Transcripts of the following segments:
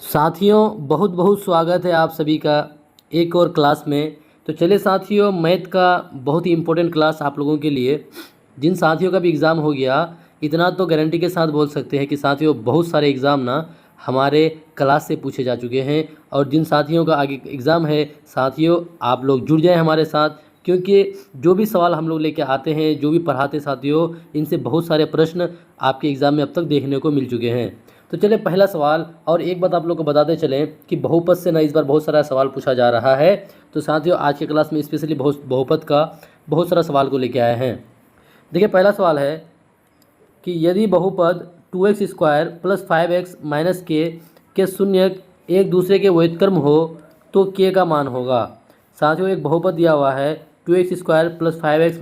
साथियों, बहुत बहुत स्वागत है आप सभी का एक और क्लास में। तो चलिए साथियों, मैथ का बहुत ही इम्पोर्टेंट क्लास आप लोगों के लिए। जिन साथियों का भी एग्ज़ाम हो गया, इतना तो गारंटी के साथ बोल सकते हैं कि साथियों बहुत सारे एग्ज़ाम ना हमारे क्लास से पूछे जा चुके हैं। और जिन साथियों का आगे एग्ज़ाम है, साथियों आप लोग जुड़ जाएं हमारे साथ, क्योंकि जो भी सवाल हम लोग लेके आते हैं, जो भी पढ़ाते साथियों, इनसे बहुत सारे प्रश्न आपके एग्ज़ाम में अब तक देखने को मिल चुके हैं। तो चलिए पहला सवाल, और एक बात आप लोग को बताते चलें कि बहुपद से ना इस बार बहुत सारा सवाल पूछा जा रहा है। तो साथियों आज के क्लास में स्पेशली बहुपद का बहुत सारा सवाल को लेके आए हैं। देखिए पहला सवाल है कि यदि बहुपद 2x² + 5x - के शून्यक एक दूसरे के व्युत्क्रम हो तो k का मान होगा। साथियों एक बहुपद दिया हुआ है 2x² + 5x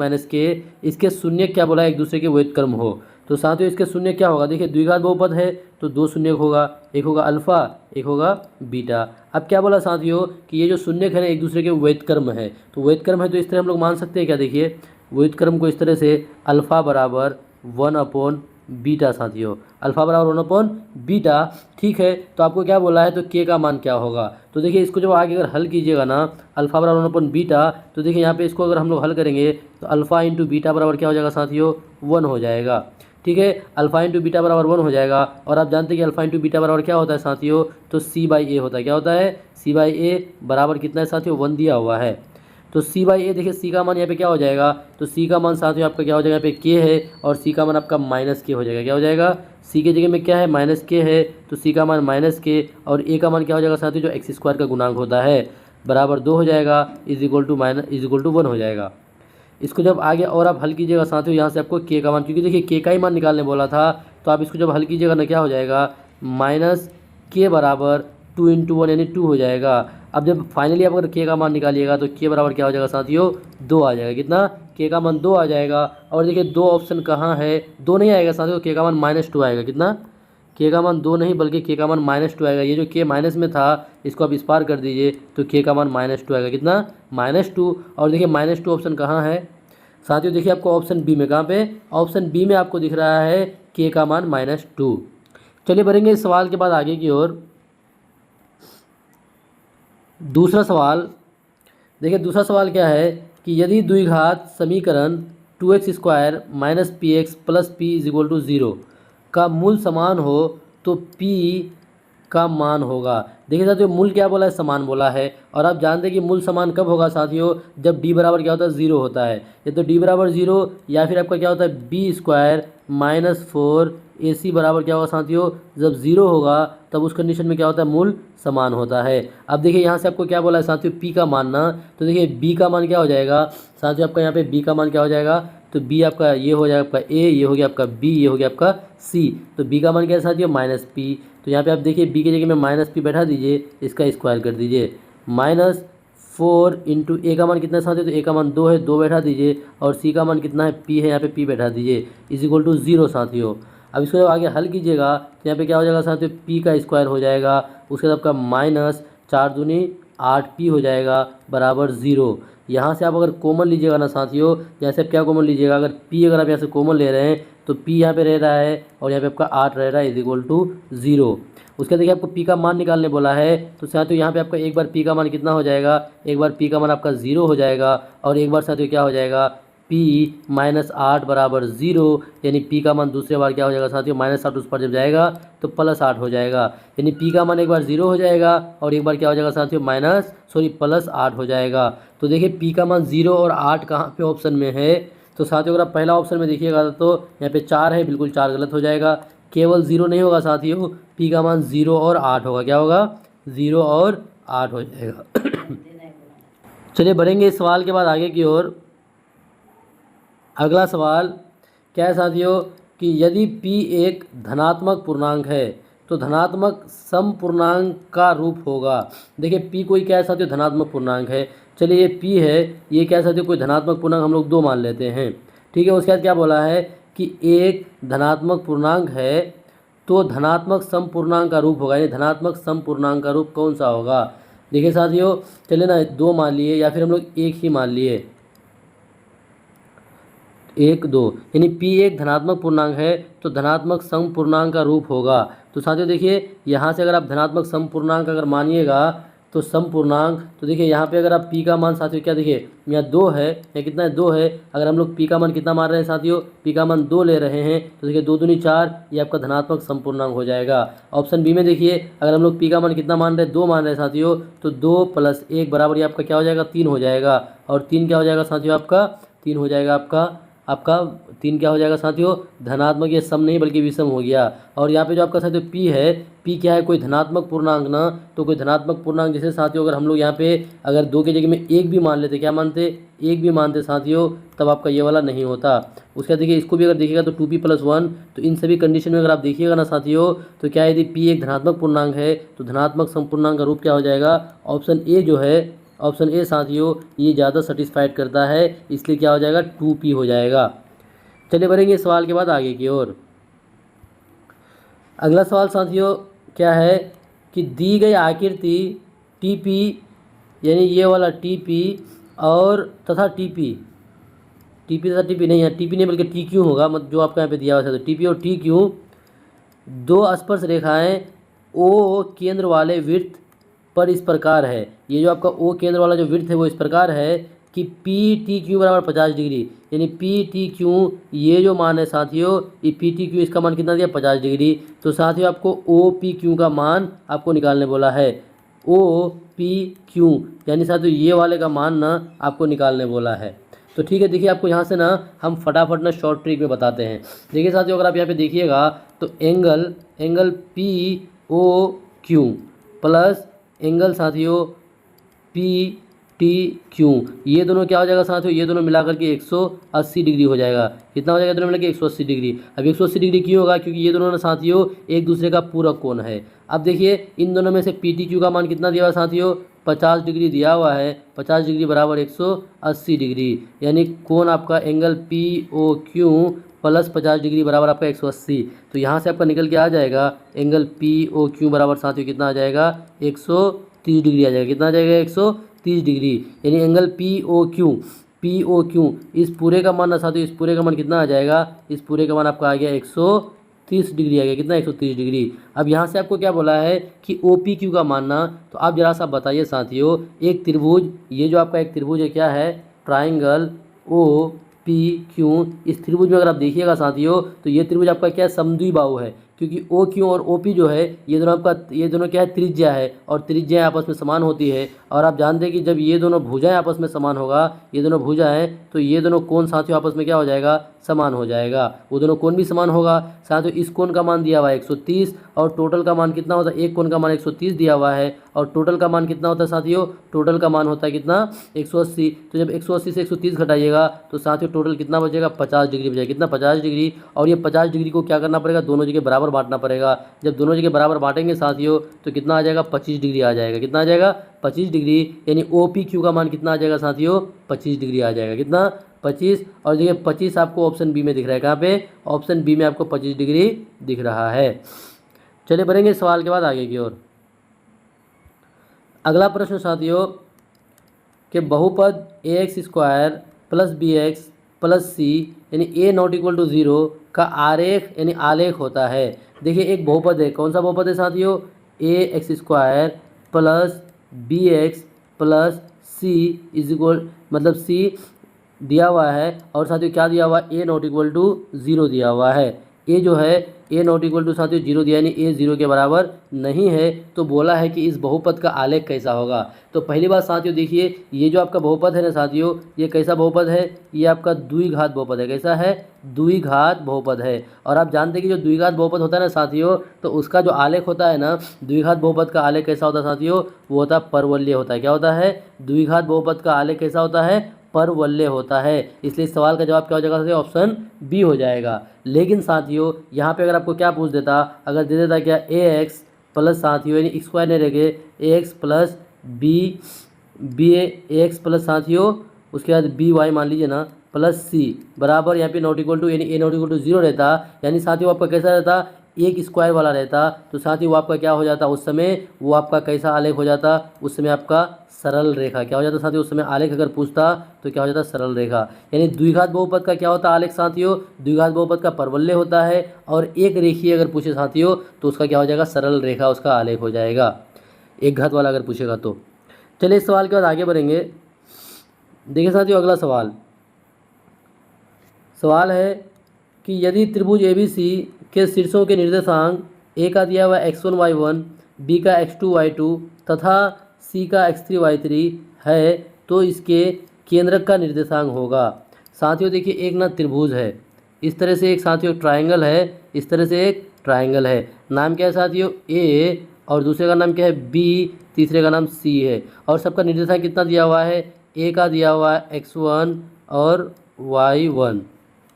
- इसके शून्यक क्या बोला है, एक दूसरे के व्युत्क्रम हो। तो साथियों इसके शून्य क्या होगा, देखिए द्विघात बहुपद है तो दो शून्य होगा, एक होगा अल्फ़ा एक होगा बीटा। अब क्या बोला साथियों कि ये जो शून्यक है ना एक दूसरे के व्युत्क्रम है। तो व्युत्क्रम है तो इस तरह हम लोग मान सकते हैं क्या, देखिए व्युत्क्रम को इस तरह से अल्फ़ा बराबर 1/बीटा। साथियों अल्फ़ा बराबर 1/बीटा, ठीक है। तो आपको क्या बोला है, तो के का मान क्या होगा। तो देखिए इसको जब आगे अगर हल कीजिएगा ना, अल्फ़ा बराबर 1/बीटा, तो देखिए यहाँ पे इसको अगर हम लोग हल करेंगे तो अल्फ़ा इंटू बीटा बराबर क्या हो जाएगा साथियों, 1 हो जाएगा। ठीक है, अल्फ़ा इंटू बीटा बराबर 1 हो जाएगा। और आप जानते हैं कि अल्फ़ा इंटू बीटा बराबर क्या होता है साथियों, तो c/a होता है। क्या होता है, c/a बराबर कितना है साथियों, 1 दिया हुआ है। तो c/a देखिए c का मान यहाँ पे क्या हो जाएगा, तो c का मान साथियों आपका क्या हो जाएगा, यहाँ पे k है और c का मान आपका -k हो जाएगा। क्या हो जाएगा, c के जगह में क्या है, -k है, तो c का मान -k और a का मान क्या हो जाएगा साथियों, जो x² का गुणांक होता है बराबर 2 हो जाएगा, = 1 हो जाएगा। इसको जब आगे और आप हल कीजिएगा साथियों, यहाँ से आपको के का मान, क्योंकि देखिए के का ही मान निकालने बोला था, तो आप इसको जब हल कीजिएगा ना क्या हो जाएगा, -k बराबर 2 × 1 यानी 2 हो जाएगा। अब जब फाइनली आप अगर के का मान निकालिएगा तो के बराबर क्या हो जाएगा साथियों, 2 आ जाएगा। कितना, के का मान 2 आ जाएगा। और देखिए दो ऑप्शन कहाँ है, 2 नहीं आएगा साथियों, के का मान -2 आएगा। कितना, के का मान 2 नहीं बल्कि के का मान -2 आएगा। ये जो के माइनस में था इसको आप इस पार कर दीजिए तो के का मान -2 आएगा। कितना, -2। और देखिए -2 ऑप्शन कहाँ है साथियों, देखिए आपको ऑप्शन बी में, कहाँ पे, ऑप्शन बी में आपको दिख रहा है के का मान -2। चलिए बढ़ेंगे इस सवाल के बाद आगे की ओर। दूसरा सवाल देखिए, दूसरा सवाल क्या है कि यदि द्विघात समीकरण 2x² - px + p = 0 का मूल समान हो तो p का मान होगा। देखिए साथियों मूल क्या बोला है, समान बोला है। और आप जानते हैं कि मूल समान कब होगा साथियों, जब d बराबर क्या होता है, 0 होता है। या तो d बराबर 0 या फिर आपका क्या होता है b² - 4ac बराबर क्या होगा साथियों, जब 0 होगा तब उस कंडीशन में क्या होता है, मूल समान होता है। अब देखिए यहाँ से आपको क्या बोला है साथियों, p का मान ना, तो देखिए b का मान क्या हो जाएगा साथियों, आपका यहाँ पे b का मान क्या हो जाएगा, तो b आपका ये हो जाएगा आपका a, ये हो गया आपका b, ये हो गया आपका c। तो b का मान क्या है साथियों, -p। तो यहाँ पे आप देखिए b की जगह में -p बैठा दीजिए, इसका स्क्वायर कर दीजिए। -4 × a का मान कितना है साथियों, तो a का मान 2 है, 2 बैठा दीजिए। और c का मान कितना है, p है, यहाँ पे p बैठा दीजिए, = 0 साथियों। अब इसको जब आगे हल कीजिएगा तो यहाँ पे क्या हो जाएगा साथियों, p का स्क्वायर हो जाएगा। उसके बाद आपका -4 दूनी 8p हो जाएगा बराबर 0। यहाँ से आप अगर कॉमन लीजिएगा ना साथियों, जैसे आप क्या कॉमन लीजिएगा, अगर p अगर आप यहाँ से कॉमन ले रहे हैं तो p यहाँ पे रह रहा है और यहाँ पे आपका 8 रह रहा है, = 0। उसके बाद देखिए आपको p का मान निकालने बोला है, तो साथियों यहाँ पे आपका एक बार p का मान कितना हो जाएगा, एक बार p का मान आपका 0 हो जाएगा। और एक बार साथियों क्या हो जाएगा, p -8 बराबर 0, यानी p का मान दूसरे बार क्या हो जाएगा साथियों, -8 उस पर जब जाएगा तो +8 हो जाएगा। यानी p का मान एक बार 0 हो जाएगा और एक बार क्या हो जाएगा साथियों, +8 हो जाएगा। तो देखिए p का मान 0 और 8 कहाँ पे ऑप्शन में है, तो साथियों अगर आप पहला ऑप्शन में देखिएगा तो यहाँ पे 4 है, बिल्कुल 4 गलत हो जाएगा। केवल 0 नहीं होगा साथियों, p का मान 0 और 8 होगा। क्या होगा, 0 और 8 हो जाएगा। चलिए बढ़ेंगे इस सवाल के बाद आगे की ओर। अगला सवाल क्या है साथियों कि यदि p एक धनात्मक पूर्णांक है तो धनात्मक समपूर्णांक का रूप होगा। देखिए p कोई क्या है साथियों, धनात्मक पूर्णांक है। चलिए ये p है, ये क्या है साथियों, कोई धनात्मक पूर्णांक हम लोग 2 मान लेते हैं। ठीक है, उसके बाद क्या बोला है कि एक धनात्मक पूर्णांक है तो धनात्मक समपूर्णांक का रूप होगा। यानी धनात्मक समपूर्णांक का रूप कौन सा होगा। देखिए साथियों चलिए ना 2 मान लिए या फिर हम लोग 1 ही मान लिए, 1 2, यानी p एक धनात्मक पूर्णांक है तो धनात्मक समपूर्णांक का रूप होगा। तो साथियों देखिए यहाँ से अगर आप धनात्मक समपूर्णांक अगर मानिएगा तो समपूर्णांक, तो देखिए यहाँ पे अगर आप p का मान साथियों क्या देखिए यहाँ 2 है, या कितना है 2 है। अगर हम लोग p का मान कितना मान रहे हैं साथियों, p का मान 2 ले रहे हैं, तो देखिए 2 दूनी 4, ये आपका धनात्मक समपूर्णांक हो जाएगा। ऑप्शन बी में देखिए अगर हम लोग p का मान कितना मान रहे हैं 2 मान रहे हैं साथियों, तो 2 + 1 बराबर ये आपका क्या हो जाएगा 3 हो जाएगा। और 3 क्या हो जाएगा साथियों आपका 3 हो जाएगा आपका 3 क्या हो जाएगा साथियों धनात्मक, ये सम नहीं बल्कि विषम हो गया। और यहाँ पे जो आपका साथियों p है, p क्या है कोई धनात्मक पूर्णांक ना, तो कोई धनात्मक पूर्णांक जैसे साथियों अगर हम लोग यहाँ पे अगर 2 की जगह में 1 भी मान लेते, क्या मानते 1 भी मानते साथियों, तब आपका ये वाला नहीं होता। उसके बाद देखिए इसको भी अगर देखिएगा तो 2p + 1, तो इन सभी कंडीशन में अगर आप देखिएगा ना साथियों, तो क्या यदि p एक धनात्मक पूर्णांक है तो धनात्मक समपूर्णांक का रूप क्या हो जाएगा, ऑप्शन ए जो है, ऑप्शन ए साथियों ये ज़्यादा सेटिस्फाइड करता है, इसलिए क्या हो जाएगा 2p हो जाएगा। चलिए बढ़ेंगे सवाल के बाद आगे की ओर। अगला सवाल साथियों क्या है कि दी गई आकृति TP, यानी ये वाला TP और तथा TP तथा TP नहीं है, TP नहीं बल्कि TQ होगा, मतलब जो आपका यहाँ पे दिया हुआ है, तो TP और TQ दो स्पर्श रेखाएं O केंद्र वाले वृत्त पर इस प्रकार है। ये जो आपका O केंद्र वाला जो वृत्त है वो इस प्रकार है कि PTQ बराबर 50 डिग्री, यानी PTQ ये जो मान है साथियों, ये PTQ इसका मान कितना दिया 50 डिग्री। तो साथियों आपको OPQ का मान आपको निकालने बोला है, OPQ यानी साथियों ये वाले का मान ना आपको निकालने बोला है। तो ठीक है, देखिए आपको यहाँ से ना हम फटाफट ना शॉर्ट ट्रिक में बताते हैं। देखिए साथियों अगर आप यहाँ पे देखिएगा तो एंगल POQ प्लस एंगल साथियों PTQ, ये दोनों क्या हो जाएगा साथियों, ये दोनों मिलाकर के 180 डिग्री हो जाएगा। कितना हो जाएगा दोनों मिलाकर 180 डिग्री। अब 180 डिग्री क्यों होगा, क्योंकि ये दोनों ना साथियों एक दूसरे का पूरक कोण है। अब देखिए इन दोनों में से PTQ का मान कितना दिया हुआ साथियों 50 डिग्री दिया हुआ है, 50 डिग्री बराबर 180 डिग्री, यानी कोण आपका एंगल POQ प्लस 50 डिग्री बराबर आपका 180। तो यहाँ से आपका निकल के आ जाएगा एंगल POQ बराबर साथियों कितना आ जाएगा 130 डिग्री आ जाएगा। कितना आ जाएगा 130 डिग्री, यानी एंगल POQ इस पूरे का मान ना साथियों, इस पूरे का मान कितना आ जाएगा, इस पूरे का मान आपका आ गया 130 डिग्री आ गया। कितना 130 डिग्री। अब यहाँ से आपको क्या बोला है कि OPQ का मानना, तो आप जरा सा बताइए साथियों, एक त्रिभुज, ये जो आपका एक त्रिभुज है क्या है ट्राइंगल OPQ, इस त्रिभुज में अगर आप देखिएगा साथियों तो ये त्रिभुज आपका क्या है समद्विबाहु है, क्योंकि OQ और OP जो है ये दोनों क्या है त्रिज्या है, और त्रिज्याएं आपस में समान होती है। और आप जानते हैं कि जब ये दोनों भुजाएं आपस में समान होगा, ये दोनों भुजाएं, तो ये दोनों कोण साथियों आपस में क्या हो जाएगा समान हो जाएगा, वो दोनों कोण भी समान होगा। साथियों इस कोण का मान दिया हुआ है 130, और टोटल का मान कितना होता है, एक कोण का मान 130 दिया हुआ है, और टोटल का मान कितना होता है साथियों, टोटल का मान होता है कितना 180। तो जब 180 से 130 घटाइएगा तो साथियों टोटल कितना बचेगा 50 डिग्री बचेगा। कितना 50 डिग्री, और ये 50 डिग्री को क्या करना पड़ेगा दोनों जगह बराबर बांटना पड़ेगा। जब दोनों जगह बराबर बांटेंगे साथियों तो कितना आ जाएगा 25 डिग्री आ जाएगा। कितना आ जाएगा 25 डिग्री, यानी OPQ का मान कितना आ जाएगा साथियों 25 डिग्री आ जाएगा। कितना 25, और देखिए 25 आपको ऑप्शन बी में दिख रहा है, कहाँ पे ऑप्शन बी में आपको 25 डिग्री दिख रहा है। चलिए बढ़ेंगे सवाल के बाद आगे की ओर। अगला प्रश्न साथियों कि बहुपद AX² + BX + C यानी A ≠ 0 का आरेख यानी आलेख होता है। देखिए एक बहुपद है, कौन सा बहुपद है साथियों, AX² + BX + C मतलब C दिया हुआ है, और साथियों क्या दिया हुआ है A ≠ 0 दिया हुआ है। A जो है A ≠ साथियों 0 दिया, यानी A 0 के बराबर नहीं है। तो बोला है कि इस बहुपद का आलेख कैसा होगा। तो पहली बात साथियों देखिए, ये जो आपका बहुपद है ना साथियों, ये कैसा बहुपद है, ये आपका द्विघात बहुपद है। कैसा है, द्विघात बहुपद है। और आप जानते हैं कि जो द्विघात बहुपद होता है ना साथियों, तो उसका जो आलेख होता है ना, द्विघात बहुपद का आलेख कैसा होता है साथियों, वो होता है परवलय होता है। क्या होता है, द्विघात बहुपद का आलेख कैसा होता है, परवलय होता है। इसलिए इस सवाल का जवाब क्या हो जाएगा साथियों, ऑप्शन बी हो जाएगा। लेकिन साथियों यहाँ पे अगर आपको क्या पूछ देता, अगर दे देता क्या AX प्लस साथियों यानी स्क्वायर नहीं रहे AX प्लस AX प्लस साथियों उसके बाद BY मान लीजिए ना प्लस C बराबर यहाँ पे ≠ यानी A ≠ 0 रहता, यानी साथियों आपका कैसा रहता एक स्क्वायर वाला रहता तो साथ ही वो आपका क्या हो जाता, उस समय वो आपका कैसा आलेख हो जाता, उस समय आपका सरल रेखा क्या हो जाता साथियों, उस समय आलेख अगर पूछता तो क्या हो जाता, सरल रेखा। यानी द्विघात बहुपद का क्या होता आलेख साथियों, द्विघात बहुपद का परवलय होता है, और एक रेखीय अगर पूछे साथियों तो उसका क्या हो जाएगा, सरल रेखा उसका आलेख हो जाएगा, एक घात वाला अगर पूछेगा तो। चलिए इस सवाल के बाद आगे बढ़ेंगे। देखिए साथियों अगला सवाल है कि यदि त्रिभुज ABC के शीर्षों के निर्देशांक ए का दिया हुआ x1 y1, बी का x2 y2 तथा सी का x3 y3 है तो इसके केंद्रक का निर्देशांक होगा। साथियों देखिए एक ना त्रिभुज है, इस तरह से एक साथियों ट्रायंगल है, इस तरह से एक ट्रायंगल है, नाम क्या है साथियों ए, और दूसरे का नाम क्या है बी, तीसरे का नाम सी है, और सबका निर्देशांक कितना दिया हुआ है, ए का दिया हुआ है x1 और y1,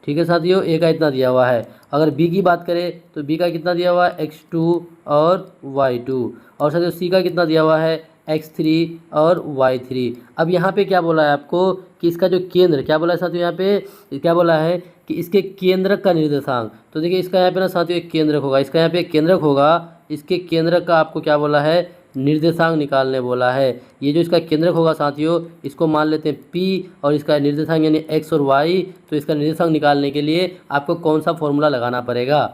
ठीक है साथियों, ए का इतना दिया हुआ है। अगर बी की बात करें तो बी का कितना दिया हुआ है x2 और y2, और साथियों सी का कितना दिया हुआ है x3 और y3। अब यहाँ पे क्या बोला है आपको कि इसका जो केंद्र, क्या बोला है साथियों यहाँ पे, क्या बोला है कि इसके केंद्रक का निर्देशांक। तो देखिए इसका यहाँ पे ना साथियों एक केंद्रक होगा, इसका यहाँ पे एक केंद्रक होगा, इसके केंद्रक का आपको क्या बोला है, निर्देशांक निकालने बोला है। ये जो इसका केंद्रक होगा साथियों इसको मान लेते हैं P, और इसका निर्देशांक यानी x और y। तो इसका निर्देशांक निकालने के लिए आपको कौन सा फॉर्मूला लगाना पड़ेगा।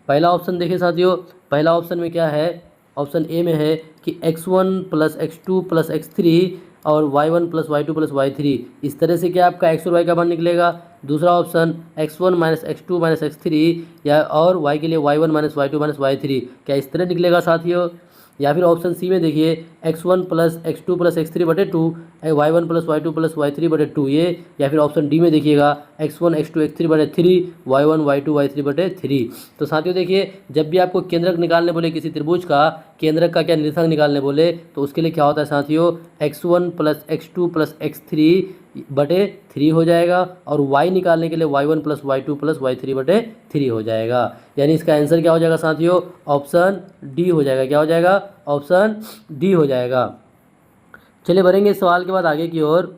पहला ऑप्शन देखिए साथियों, पहला ऑप्शन में क्या है, ऑप्शन ए में है कि x1 plus x2 plus x3 और y1 plus y2 plus y3, इस तरह से क्या आपका x और y का मान निकलेगा। दूसरा option x1 minus x2 minus x3 या और y के लिए y1 minus y2 minus y3, क्या इस तरह निकलेगा साथियों। या फिर ऑप्शन सी में देखिए x1 plus x2 plus x3 बटे 2, y1 plus y2 plus y3 बटे 2 ये। या फिर ऑप्शन डी में देखिएगा x1 x2 x3 बटे 3, y1 y2 y3 बटे 3। तो साथियों देखिए जब भी आपको केंद्रक निकालने बोले किसी त्रिभुज का, केंद्रक का क्या निर्देशांक निकालने बोले तो उसके लिए क्या होता है साथियों, x1 plus x2 plus x3 बटे 3 हो जाएगा, और y निकालने के लिए y1 plus y2 plus y3 बटे 3 हो जाएगा। यानी इसका आंसर क्या हो जाएगा साथियों, ऑप्शन डी हो जाएगा। क्या हो जाएगा, ऑप्शन डी हो जाएगा। चलिए बढ़ेंगे इस सवाल के बाद आगे की ओर।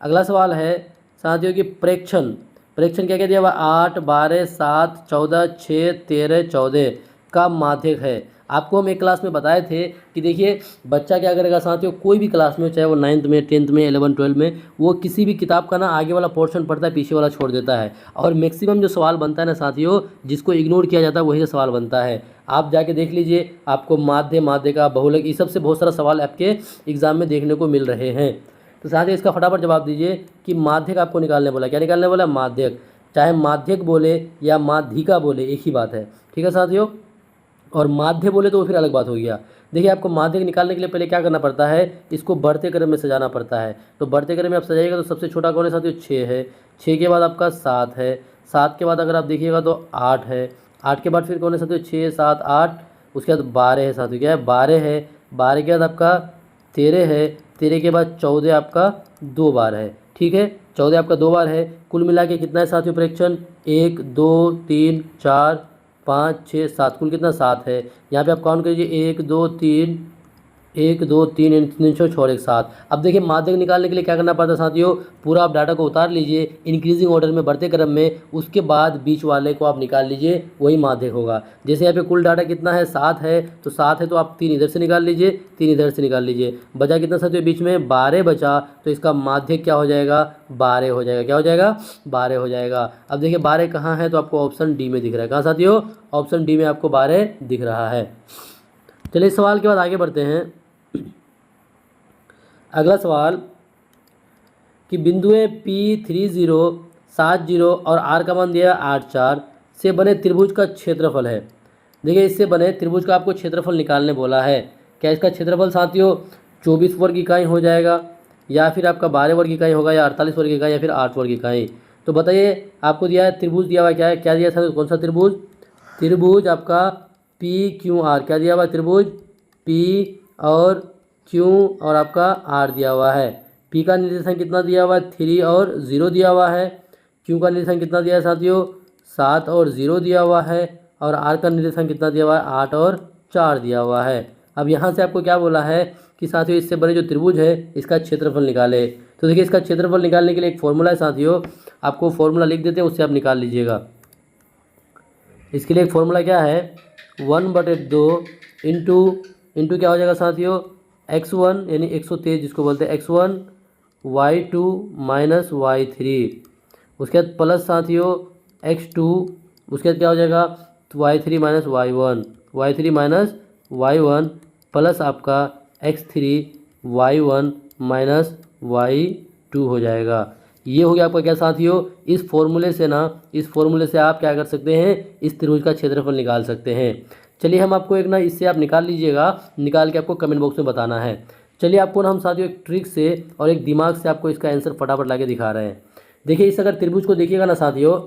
अगला सवाल है साथियों कि प्रेक्षण, प्रेक्षण क्या क्या दिया हुआ, 8 12 7 14 6 13 14 का माध्यक है। आपको हम एक क्लास में बताए थे कि देखिए बच्चा क्या करेगा साथियों, कोई भी क्लास में, चाहे वो 9th में 10th में 11 12 में, वो किसी भी किताब का ना आगे वाला पोर्शन पढ़ता है, पीछे वाला छोड़ देता है, और मैक्सिमम जो सवाल बनता है ना साथियों जिसको इग्नोर किया जाता है वही सवाल बनता है। आप जाके देख लीजिए, आपको माध्य, माध्य का बहुलक, इस सब से बहुत सारा सवाल आपके एग्जाम में देखने को मिल रहे हैं। तो साथियों इसका फटाफट जवाब दीजिए कि माध्यक आपको निकालने बोला, क्या निकालने बोला, माध्यक। चाहे माध्यक बोले या माध्यिका बोले एक ही बात है, ठीक है साथियों। और माध्य बोले तो वो फिर अलग बात हो गया। देखिए आपको माध्यक निकालने के लिए पहले क्या करना पड़ता है, इसको बढ़ते क्रम में सजाना पड़ता है। तो बढ़ते क्रम में आप सजाइएगा तो सबसे छोटा कौन है साथियों, 6 है, 6 के बाद आपका 7 है, 7 के बाद अगर आप देखिएगा तो 8 है, 8 के बाद फिर कौन है साथियों, 6 7 8, उसके बाद 12 है साथियों, क्या है 12 है, 12 के बाद आपका 13 है, 13 के बाद 14 आपका 2 बार है, ठीक है, 14 आपका 2 बार है। कुल मिला के कितना है साथियों प्रेक्षण, 1 2 3 4 5 6 7, कुल कितना 7 है। यहाँ पे आप काउंट करिए 1 2 3 1 2 3 3 6 1 7। अब देखिए माध्यक निकालने के लिए क्या करना पड़ता है साथियों, पूरा आप डाटा को उतार लीजिए इंक्रीजिंग ऑर्डर में, बढ़ते क्रम में, उसके बाद बीच वाले को आप निकाल लीजिए, वही माध्यक होगा। जैसे यहाँ पे कुल डाटा कितना है, 7 है, तो 7 है तो आप 3 इधर से निकाल लीजिए, 3 इधर से निकाल लीजिए, बचा कितना साथियों बीच में, 12 बचा, तो इसका माध्यक क्या हो जाएगा, 12 हो जाएगा। क्या हो जाएगा, 12 हो जाएगा। अब देखिए 12 कहाँ है, तो आपको ऑप्शन डी में दिख रहा है, कहाँ साथियों, ऑप्शन डी में आपको 12 दिख रहा है। चलिए इस सवाल के बाद आगे बढ़ते हैं। अगला सवाल कि बिंदुएं P30 70 और R का मान दिया 8 4 से बने त्रिभुज का क्षेत्रफल है। देखिए इससे बने त्रिभुज का आपको क्षेत्रफल निकालने बोला है। क्या इसका क्षेत्रफल साथियों 24 वर्ग इकाई हो जाएगा, या फिर आपका 12 वर्ग इकाई होगा, या 48 वर्ग इकाई, या फिर 8 वर्ग इकाई। तो बताइए, आपको दिया है त्रिभुज दिया हुआ क्या है, क्या दिया था, कौन सा त्रिभुज, त्रिभुज आपका PQR, क्या दिया हुआ है, त्रिभुज P और Q और आपका R दिया हुआ है। P का निर्देशांक कितना दिया हुआ है, 3 और 0 दिया हुआ है। Q का निर्देशांक कितना दिया है साथियों, 7 और 0 दिया हुआ है। और R का निर्देशांक कितना दिया हुआ है, 8 और 4 दिया हुआ है। अब यहाँ से आपको क्या बोला है कि साथियों इससे बड़े जो त्रिभुज है इसका क्षेत्रफल निकाले। तो देखिए इसका क्षेत्रफल निकालने के लिए एक फॉर्मूला है साथियों, आपको फॉर्मूला लिख देते हैं, उससे आप निकाल लीजिएगा। इसके लिए एक फॉर्मूला क्या है, 1/2 इंटू इंटू क्या हो जाएगा साथियों, x1 यानी 123 जिसको बोलते हैं x1 y2 माइनस y3, उसके बाद प्लस साथियों x2, उसके बाद क्या हो जाएगा y3 minus y3 minus y1 plus आपका x3 y1 माइनस y2 हो जाएगा। ये हो गया आपका क्या साथियों, इस फॉर्मूले से आप क्या कर सकते हैं, इस त्रिभुज का क्षेत्रफल निकाल सकते हैं। चलिए हम आपको एक ना इससे आप निकाल लीजिएगा, निकाल के आपको कमेंट बॉक्स में बताना है। चलिए आपको ना हम साथियों एक ट्रिक से और एक दिमाग से आपको इसका आंसर फटाफट ला के दिखा रहे हैं। देखिए इस अगर त्रिभुज को देखिएगा ना साथियों,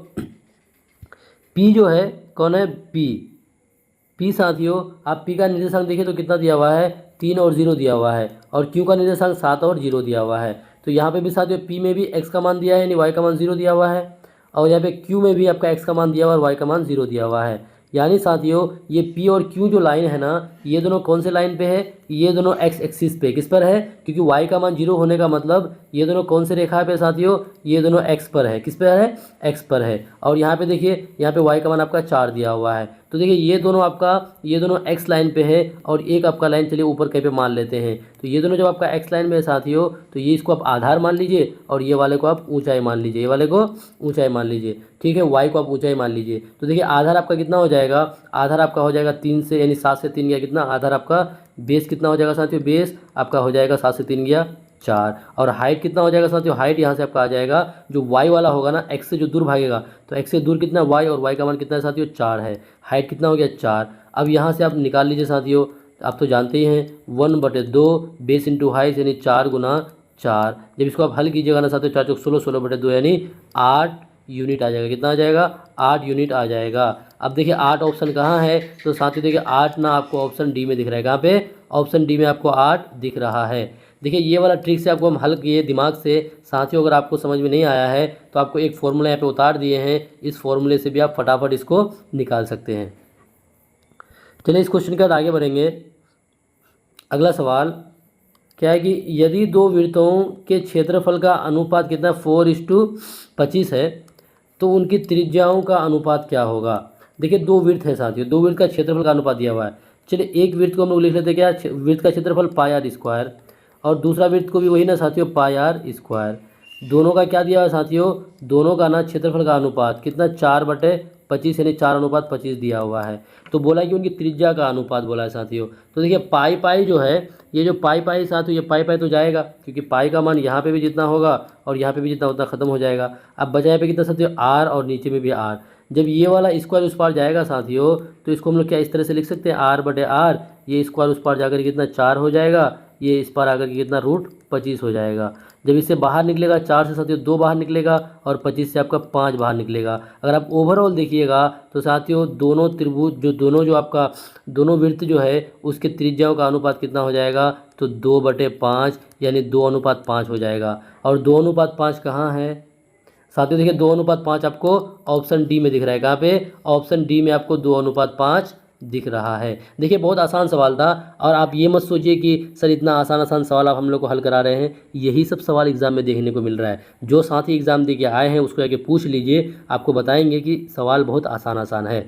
पी जो है कौन है, पी साथियों, आप पी का निर्देशांक देखिए तो कितना दिया हुआ है, 3 और 0 दिया हुआ है, और क्यू का निर्देशांक 7 और 0 दिया हुआ है। तो यहाँ पे भी साथियों पी में भी एक्स का मान दिया है यानी वाई का मान 0 दिया हुआ है, और यहाँ पे क्यू में भी आपका एक्स का मान दिया हुआ है और वाई का मान 0 दिया हुआ है। यानी साथियों ये पी और क्यू जो लाइन है ना, ये दोनों कौन से लाइन पे है, ये दोनों एक्स एक्सिस पे, किस पर है, क्योंकि वाई का मान 0 होने का मतलब ये दोनों कौन से रेखा पे साथियों, ये दोनों एक्स पर है, किस पर है, एक्स पर है। और यहाँ पे देखिए यहाँ पे वाई का मान आपका 4 दिया हुआ है। तो देखिए ये दोनों एक्स लाइन पे है और एक आपका लाइन चलिए ऊपर कहीं पे मान लेते हैं। तो ये दोनों जब आपका एक्स लाइन में है साथियों, तो ये इसको आप आधार मान लीजिए और ये वाले को आप ऊंचाई मान लीजिए, ये वाले को ऊंचाई मान लीजिए, ठीक है, वाई को आप ऊंचाई मान लीजिए। तो देखिए आधार आपका कितना हो जाएगा, आधार आपका हो जाएगा 3 से, यानी 7 से 3 गया कितना, आधार आपका बेस कितना हो जाएगा साथियों, बेस आपका हो जाएगा 7 से 3 गया 4, और हाइट कितना हो जाएगा साथियों, हाइट यहाँ से आपका आ जाएगा जो वाई वाला होगा ना, एक्स से जो दूर भागेगा, तो एक्स से दूर कितना वाई, और वाई का मान कितना है साथियों 4 है, हाइट कितना हो गया 4। अब यहाँ से आप निकाल लीजिए साथियों, आप तो जानते ही हैं 1/2 बेस इंटू हाइट यानी 4 गुना 4। जब इसको आप हल कीजिएगा ना साथियों, 4 चौक 16, 16/2 यानी 8 यूनिट आ जाएगा, कितना आ जाएगा, 8 यूनिट आ जाएगा। अब देखिए 8 ऑप्शन कहाँ है, तो साथियों देखिए 8 ना आपको ऑप्शन डी में दिख रहा है, कहाँ पे, ऑप्शन डी में आपको 8 दिख रहा है। देखिए ये वाला ट्रिक से आपको हम हल किए दिमाग से साथियों, अगर आपको समझ में नहीं आया है तो आपको एक फॉर्मूला यहाँ पे उतार दिए हैं, इस फॉर्मूले से भी आप फटाफट इसको निकाल सकते हैं। चलिए इस क्वेश्चन के बाद आगे बढ़ेंगे। अगला सवाल क्या है कि यदि दो वृत्तों के क्षेत्रफल का अनुपात कितना 4:25 है तो उनकी त्रिज्याओं का अनुपात क्या होगा। देखिए दो वृत्त है साथियों, दो वृत्त का क्षेत्रफल का अनुपात दिया हुआ है। चलिए एक वृत्त को हम लोग लिख लेते हैं क्या, वृत्त का क्षेत्रफल पाई आर स्क्वायर, और दूसरा वृत्त को भी वही ना साथियों पाई आर स्क्वायर। दोनों का क्या दिया हुआ है साथियों, दोनों का ना क्षेत्रफल का अनुपात कितना 4/25 यानी 4:25 दिया हुआ है। तो बोला कि उनकी त्रिज्या का अनुपात बोला है साथियों। तो देखिए पाई पाई जो है, ये जो पाई पाई साथियों, ये पाई पाई तो जाएगा क्योंकि पाई का मान यहाँ पे भी जितना होगा और यहाँ पे भी जितना उतना खत्म हो जाएगा। अब बचा यहाँ पे कितना साथियों आर, और नीचे में भी आर। जब ये वाला स्क्वायर उस पार जाएगा साथियों, तो इसको हम लोग क्या इस तरह से लिख सकते हैं, r/r, ये स्क्वायर उस पार जाकर कितना 4 हो जाएगा, ये इस पार आकर के कितना √25 हो जाएगा। जब इससे बाहर निकलेगा 4 से साथियों 2 बाहर निकलेगा और 25 से आपका 5 बाहर निकलेगा। अगर आप ओवरऑल देखिएगा तो साथियों दोनों त्रिभुज जो आपका दोनों वृत्त जो है उसके त्रिज्याओं का अनुपात कितना हो जाएगा, तो 2/5 यानी 2:5 हो जाएगा। और 2:5 कहाँ है साथियों, देखिए 2:5 आपको ऑप्शन डी में दिख रहा है, कहाँ पे, ऑप्शन डी में आपको 2:5 दिख रहा है। देखिए बहुत आसान सवाल था, और आप ये मत सोचिए कि सर इतना आसान आसान सवाल आप हम लोग को हल करा रहे हैं, यही सब सवाल एग्जाम में देखने को मिल रहा है। जो साथी एग्ज़ाम दे के आए हैं उसको आके पूछ लीजिए, आपको बताएंगे कि सवाल बहुत आसान आसान है।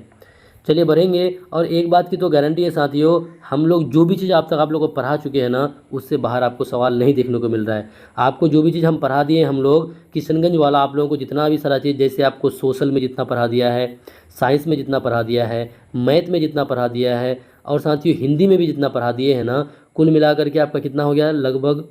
चलिए बढ़ेंगे, और एक बात की तो गारंटी है साथियों, हम लोग जो भी चीज़ आप तक आप लोग को पढ़ा चुके हैं ना, उससे बाहर आपको सवाल नहीं देखने को मिल रहा है। आपको जो भी चीज़ हम पढ़ा दिए हम लोग, किशनगंज वाला आप लोगों को जितना भी सारा चीज़, जैसे आपको सोशल में जितना पढ़ा दिया है, साइंस में जितना पढ़ा दिया है, मैथ में जितना पढ़ा दिया है, और साथियों हिंदी में भी जितना पढ़ा दिए हैं ना, कुल मिला करके आपका कितना हो गया, लगभग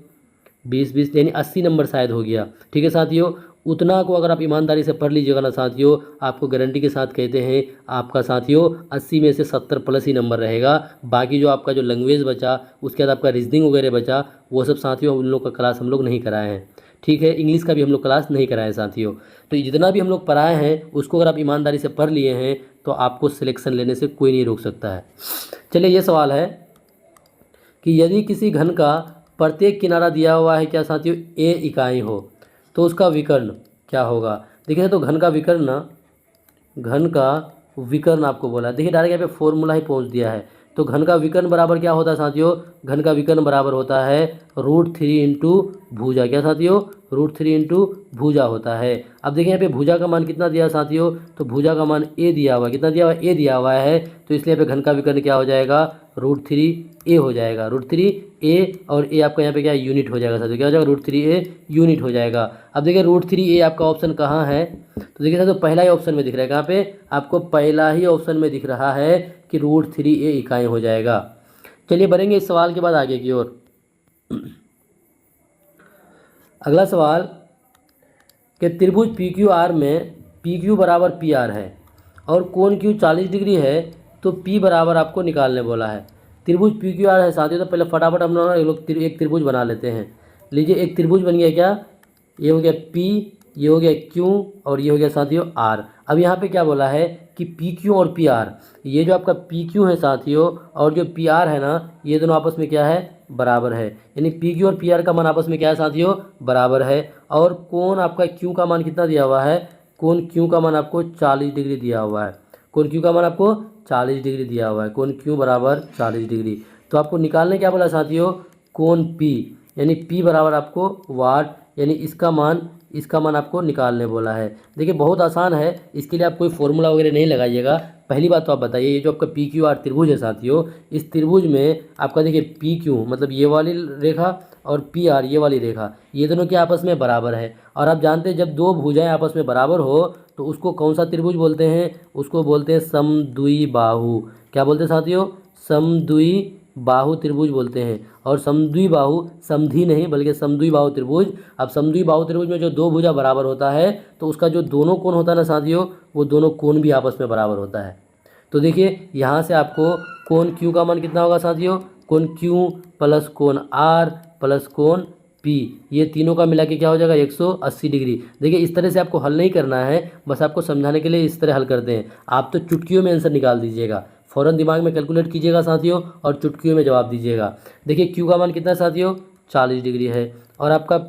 20 यानी 80 नंबर शायद हो गया। ठीक है साथियों, उतना को अगर आप ईमानदारी से पढ़ लीजिएगा ना साथियों, आपको गारंटी के साथ कहते हैं आपका साथियों 80 में से 70 प्लस ही नंबर रहेगा। बाकी जो आपका जो लैंग्वेज बचा, उसके बाद आपका रीजनिंग वगैरह बचा, वो सब साथियों उन लोग का क्लास हम लोग नहीं कराए हैं। ठीक है, इंग्लिश का भी हम लोग क्लास नहीं कराए साथियों। तो जितना भी हम लोग पढ़ाए हैं उसको अगर आप ईमानदारी से पढ़ लिए हैं तो आपको सिलेक्शन लेने से कोई नहीं रोक सकता है। चलिए ये सवाल है कि यदि किसी घन का प्रत्येक किनारा दिया हुआ है क्या साथियों a इकाई हो, तो उसका विकर्ण क्या होगा। देखिए तो घन का विकर्ण आपको बोला है। देखिए डायरेक्ट यहाँ पे फॉर्मूला ही पहुँच दिया है। तो घन का विकर्ण बराबर क्या होता है साथियों, घन का विकर्ण बराबर होता है √3 इंटू भुजा। क्या साथियों, √3 इंटू भुजा होता है। अब देखिए यहाँ पे भुजा का मान कितना दिया साथियों, तो भुजा का मान a दिया हुआ है। कितना दिया हुआ है, a दिया हुआ है। तो इसलिए यहाँ पे घन का विकर्ण क्या हो जाएगा, √3a हो जाएगा। √3a और a आपका यहाँ पे क्या यूनिट हो जाएगा साथियों, क्या हो जाएगा, √3a यूनिट हो जाएगा। अब देखिए √3a आपका ऑप्शन कहाँ है, तो देखिए साथियों पहला ही ऑप्शन में दिख रहा है। कहाँ पे, आपको पहला ही ऑप्शन में दिख रहा है कि √3a इकाई हो जाएगा। चलिए बढ़ेंगे इस सवाल के बाद आगे की ओर। अगला सवाल कि त्रिभुज पी क्यू आर में पी क्यू बराबर पी आर है और कोण क्यू 40 डिग्री है, तो पी बराबर आपको निकालने बोला है। त्रिभुज पी क्यू आर है साथियों, तो पहले फटाफट हम लोग एक त्रिभुज बना लेते हैं। लीजिए एक त्रिभुज बन गया, क्या ये हो गया पी, ये हो गया क्यू और ये हो गया साथियों आर। अब यहाँ पे क्या बोला है कि पी क्यू और पी आर, ये जो आपका पी क्यू है साथियों और जो पी आर है ना, ये दोनों आपस में क्या है, बराबर है। यानी पी क्यू और पी आर का मान आपस में क्या है साथियों, बराबर है। और कोण आपका क्यू का मान कितना दिया हुआ है, कोण क्यू का मान आपको 40 डिग्री दिया हुआ है। कोण क्यू का मान आपको 40 डिग्री दिया हुआ है, कोण क्यू बराबर 40 डिग्री। तो आपको निकालने क्या बोला साथियों, कोण पी, यानी पी बराबर आपको वाट, यानी इसका मान आपको निकालने बोला है। देखिए बहुत आसान है, इसके लिए आप कोई फॉर्मूला वगैरह नहीं लगाइएगा। पहली बात तो आप बताइए, ये जो आपका पी क्यू आर त्रिभुज है साथियों, इस त्रिभुज में आपका देखिए पी क्यू मतलब ये वाली रेखा और पी आर ये वाली रेखा, ये दोनों के आपस में बराबर है। और आप जानते हैं जब दो भुजाएं आपस में बराबर हो तो उसको कौन सा त्रिभुज बोलते हैं, उसको बोलते हैं समद्विबाहु। क्या बोलते हैं साथियों, समद्विबाहु त्रिभुज बोलते हैं। और समद्विबाहु समधी नहीं बल्कि समद्विबाहु त्रिभुज। अब समद्विबाहु त्रिभुज में जो दो भुजा बराबर होता है तो उसका जो दोनों कोण होता है ना साथियों, वो दोनों कोण भी आपस में बराबर होता है। तो देखिए यहाँ से आपको कोण क्यू का मान कितना होगा साथियों, कोण क्यू प्लस कोण आर प्लस कोण पी, ये तीनों का मिला के क्या हो जाएगा 180 डिग्री। देखिए इस तरह से आपको हल नहीं करना है, बस आपको समझाने के लिए इस तरह हल करते हैं। आप तो चुटकियों में आंसर निकाल दीजिएगा, फ़ौरन दिमाग में कैलकुलेट कीजिएगा साथियों और चुटकियों में जवाब दीजिएगा। देखिए क्यू का मान कितना साथियों 40 डिग्री है और आपका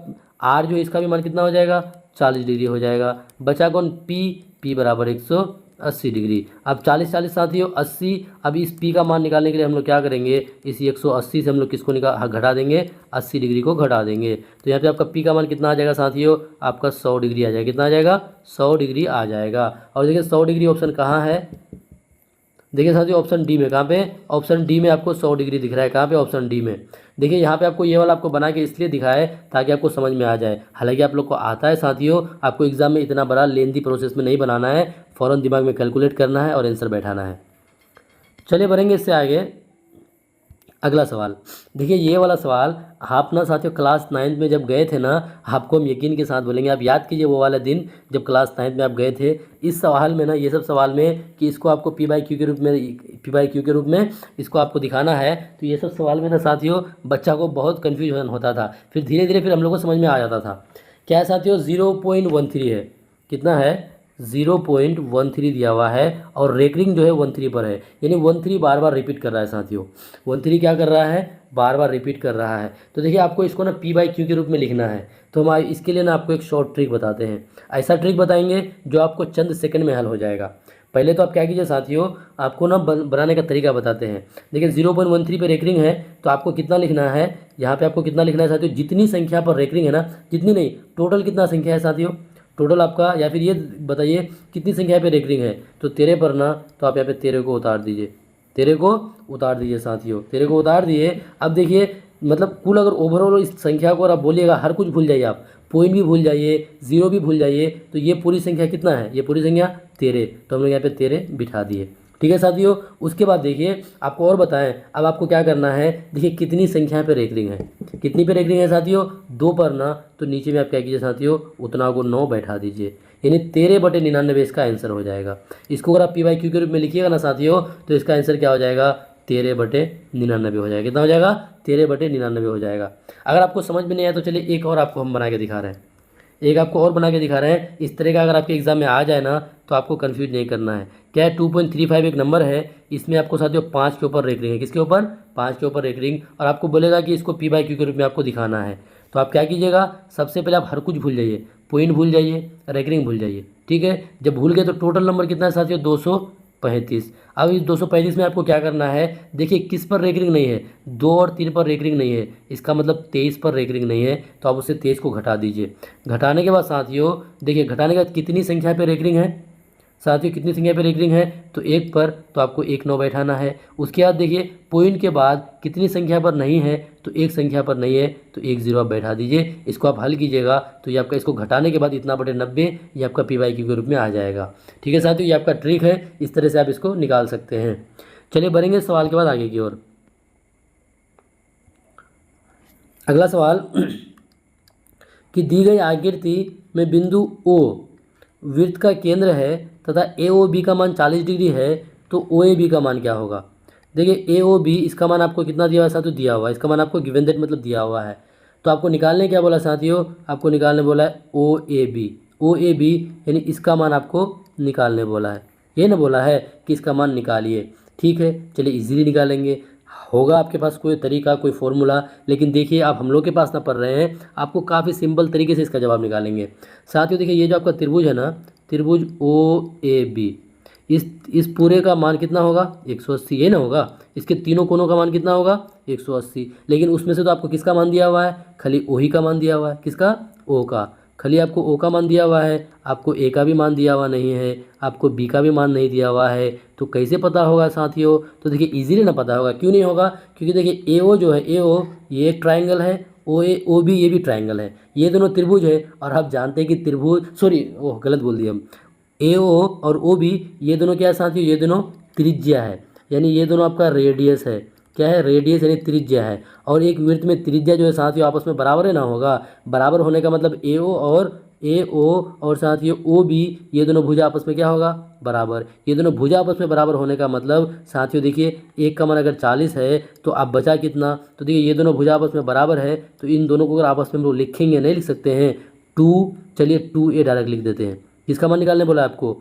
आर जो इसका भी मान कितना हो जाएगा 40 डिग्री हो जाएगा। बचा कौन पी बराबर 180 डिग्री। अब 40 साथियों 80। अब इस पी का मान निकालने के लिए हम लोग क्या करेंगे, इसी 180 से हम लोग किसको घटा देंगे, 80 डिग्री को घटा देंगे। तो यहाँ पे आपका पी का मान कितना आ जाएगा साथियों, आपका 100 डिग्री आ जाएगा। कितना आ जाएगा, 100 डिग्री आ जाएगा। और देखिए 100 डिग्री ऑप्शन कहाँ है, देखिए साथियों ऑप्शन डी में। कहाँ पे, ऑप्शन डी में आपको 100 डिग्री दिख रहा है। कहाँ पे, ऑप्शन डी में। देखिए यहाँ पे आपको ये वाला आपको बना के इसलिए दिखा है ताकि आपको समझ में आ जाए। हालांकि आप लोग को आता है साथियों, आपको एग्जाम में इतना बड़ा लेंथी प्रोसेस में नहीं बनाना है, फ़ौरन दिमाग में कैलकुलेट करना है और आंसर बैठाना है। चलिए बढ़ेंगे इससे आगे। अगला सवाल देखिए, ये वाला सवाल आप ना साथियों क्लास 9 में जब गए थे ना, आपको हम यकीन के साथ बोलेंगे, आप याद कीजिए वो वाला दिन जब क्लास 9 में आप गए थे। इस सवाल में ना, ये सब सवाल में कि इसको आपको P/Q के रूप में इसको आपको दिखाना है, तो ये सब सवाल में ना साथियों बच्चा को बहुत कन्फ्यूजन होता था। फिर धीरे धीरे फिर हम लोग को समझ में आ जाता था। क्या है साथियों, 0.13 है। कितना है, 0.13 दिया हुआ है और रेकरिंग जो है 13 पर है, यानी 13 बार बार रिपीट कर रहा है साथियों। 13 क्या कर रहा है, बार बार रिपीट कर रहा है। तो देखिए आपको इसको ना P/Q के रूप में लिखना है। तो हम इसके लिए ना आपको एक शॉर्ट ट्रिक बताते हैं। ऐसा ट्रिक बताएंगे जो आपको चंद सेकंड में हल हो जाएगा। पहले तो आप क्या कीजिए साथियों, आपको ना बनाने का तरीका बताते हैं। देखिए 0.13 पे रेकरिंग है तो आपको कितना लिखना है, यहाँ पे आपको कितना लिखना है साथियों, जितनी संख्या पर रेकरिंग है ना, जितनी नहीं, टोटल कितना संख्या है साथियों, टोटल आपका, या फिर ये बताइए कितनी संख्या पे रेकरिंग है। तो 13 पर ना, तो आप यहाँ पे 13 को उतार दीजिए, 13 को उतार दीजिए साथियों, 13 को उतार दिए। अब देखिए मतलब कुल अगर ओवरऑल इस संख्या को और आप बोलिएगा, हर कुछ भूल जाइए, आप पॉइंट भी भूल जाइए, जीरो भी भूल जाइए, तो ये पूरी संख्या कितना है, ये पूरी संख्या 13। तो हम लोग यहाँ पे 13 बिठा दिए। ठीक है साथियों। उसके बाद देखिए आपको और बताएं, अब आपको क्या करना है, देखिए कितनी संख्या पे रेकरिंग है, कितनी पे रेकरिंग है साथियों, 2 पर ना, तो नीचे में आप क्या कीजिए साथियों, उतना को 9 बैठा दीजिए, यानी 13/99 इसका आंसर हो जाएगा। इसको अगर आप P/Q के रूप में लिखिएगा ना साथियों, तो इसका आंसर क्या हो जाएगा, 13/99 हो जाएगा। कितना हो जाएगा, 13/99 हो जाएगा। अगर आपको समझ में नहीं आया तो चलिए एक और आपको हम बना के दिखा रहे हैं, एक आपको और बना के दिखा रहे हैं। इस तरह का अगर आपके एग्जाम में आ जाए ना, तो आपको कंफ्यूज नहीं करना है। क्या है, 2.35 एक नंबर है, इसमें आपको साथियों 5 के ऊपर रेकरिंग है। किसके ऊपर, 5 के ऊपर रेकरिंग, और आपको बोलेगा कि इसको P/Q के रूप में आपको दिखाना है। तो आप क्या कीजिएगा, सबसे पहले आप हर कुछ भूल जाइए, पॉइंट भूल जाइए, रेकरिंग भूल जाइए। ठीक है, जब भूल गए तो टोटल नंबर कितना है साथियों, 235। अब इस 235 में आपको क्या करना है, देखिए किस पर रेकरिंग नहीं है, 2 और 3 पर रेकरिंग नहीं है, इसका मतलब 23 पर रेकरिंग नहीं है, तो आप उससे 23 को घटा दीजिए। घटाने के बाद साथियों देखिए, घटाने के बाद कितनी संख्या पर रेकरिंग है साथियों, कितनी संख्या पे रेकरिंग है, तो एक पर, तो आपको एक 9 बैठाना है। उसके बाद देखिए पॉइंट के बाद कितनी संख्या पर नहीं है, तो एक संख्या पर नहीं है, तो एक 0 आप बैठा दीजिए। इसको आप हल कीजिएगा तो ये आपका, इसको घटाने के बाद इतना बटे 90 ये आपका PYQ के रूप में आ जाएगा। ठीक है साथियों, ये आपका ट्रिक है, इस तरह से आप इसको निकाल सकते हैं। चलिए बढ़ेंगे सवाल के बाद आगे की ओर। अगला सवाल कि दी गई आकृति में बिंदु O वृत्त का केंद्र है तथा AOB का मान 40 डिग्री है, तो OAB का मान क्या होगा। देखिए AOB इसका मान आपको कितना दिया हुआ है साथियों, दिया हुआ है, इसका मान आपको गिवन दैट मतलब दिया हुआ है। तो आपको निकालने क्या बोला साथियों, आपको निकालने बोला है OAB यानी इसका मान आपको निकालने बोला है, ये ना बोला है कि इसका मान निकालिए। ठीक है, चलिए इजीली निकालेंगे। होगा आपके पास कोई तरीका, कोई फॉर्मूला, लेकिन देखिए आप हम लोग के पास ना पढ़ रहे हैं, आपको काफ़ी सिंपल तरीके से इसका जवाब निकालेंगे। साथियों देखिए ये जो आपका त्रिभुज है ना, त्रिभुज OAB, इस पूरे का मान कितना होगा 180, ये ना होगा, इसके तीनों कोनों का मान कितना होगा 180। लेकिन उसमें से तो आपको किसका मान दिया हुआ है, खाली O ही का मान दिया हुआ है, किसका, O का, खाली आपको O का मान दिया हुआ है, आपको A का भी मान दिया हुआ नहीं है, आपको B का भी मान नहीं दिया हुआ है। तो कैसे पता होगा साथियों, तो देखिए इजीली ना पता होगा, क्यों नहीं होगा, क्योंकि देखिए AO जो है, AO ये एक ट्राइंगल है, OB ये भी ट्राइंगल है, ये दोनों त्रिभुज है। और आप जानते हैं कि त्रिभुज, सॉरी ओह गलत बोल दिया हम, AO और OB ये दोनों क्या है साथियों, ये दोनों त्रिज्या है, यानी ये दोनों आपका रेडियस है, क्या है, रेडियस यानी त्रिज्या है। और एक वृत्त में त्रिज्या जो है साथियों आपस में बराबर है ना होगा, बराबर होने का मतलब AO और साथियों OB ये दोनों भुजा आपस में क्या होगा, बराबर। ये दोनों भुजा आपस में बराबर होने का मतलब साथियों देखिए, एक का मान अगर 40 है तो आप बचा कितना, तो देखिए ये दोनों भुजा आपस में बराबर है, तो इन दोनों को अगर आपस में हम लोग लिखेंगे, नहीं लिख सकते हैं 2, चलिए 2A डायरेक्ट लिख देते हैं। किसका मान निकालने बोला आपको,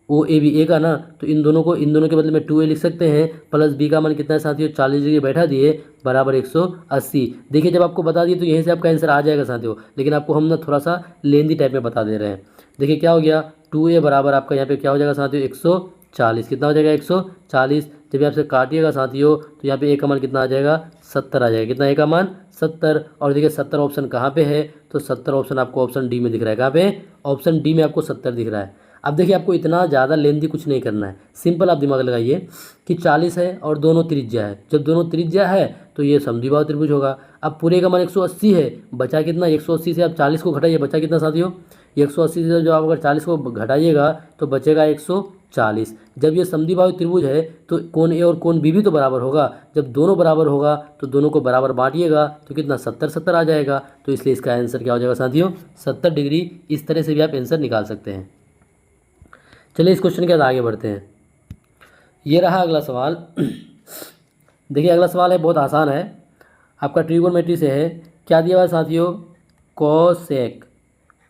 OAB A का ना, तो इन दोनों के बदले में 2A लिख सकते हैं, प्लस B का मान कितना है साथियों 40 डिग्री बैठा दिए, बराबर 180। देखिए जब आपको बता दिए तो यहीं से आपका आंसर आ जाएगा साथियों, लेकिन आपको हम ना थोड़ा सा लेंदी टाइप में बता दे रहे हैं। देखिए क्या हो गया, 2A बराबर आपका यहाँ पे क्या हो जाएगा साथियों 140, कितना हो जाएगा 140। जब आपसे काटिएगा साथियों तो यहाँ पे A का मान कितना आ जाएगा 70 आ जाएगा, कितना A का मान 70। और देखिए 70 ऑप्शन कहाँ पे है, तो 70 ऑप्शन आपको ऑप्शन D में दिख रहा है, कहाँ पे, ऑप्शन D में आपको 70 दिख रहा है। अब देखिए आपको इतना ज़्यादा लेंदी कुछ नहीं करना है, सिंपल आप दिमाग लगाइए कि 40 है और दोनों त्रिज्या है, जब दोनों त्रिज्या है तो ये समद्विबाहु त्रिभुज होगा। अब पूरे का मान 180 है, बचा कितना, 180 से आप 40 को घटाइए, बचा कितना साथियों, 180 से जो आप अगर 40 को घटाइएगा तो बचेगा 140। जब ये समद्विबाहु त्रिभुज है तो कोण A और कोण B भी तो बराबर होगा, जब दोनों बराबर होगा तो दोनों को बराबर बांटिएगा तो कितना 70 आ जाएगा। तो इसलिए इसका आंसर क्या हो जाएगा साथियों 70 डिग्री। इस तरह से भी आप आंसर निकाल सकते हैं। चलिए इस क्वेश्चन के बाद आगे बढ़ते हैं। ये रहा अगला सवाल। देखिए अगला सवाल है, बहुत आसान है, आपका ट्रिगोनोमेट्री से है। क्या दिया हुआ है साथियों,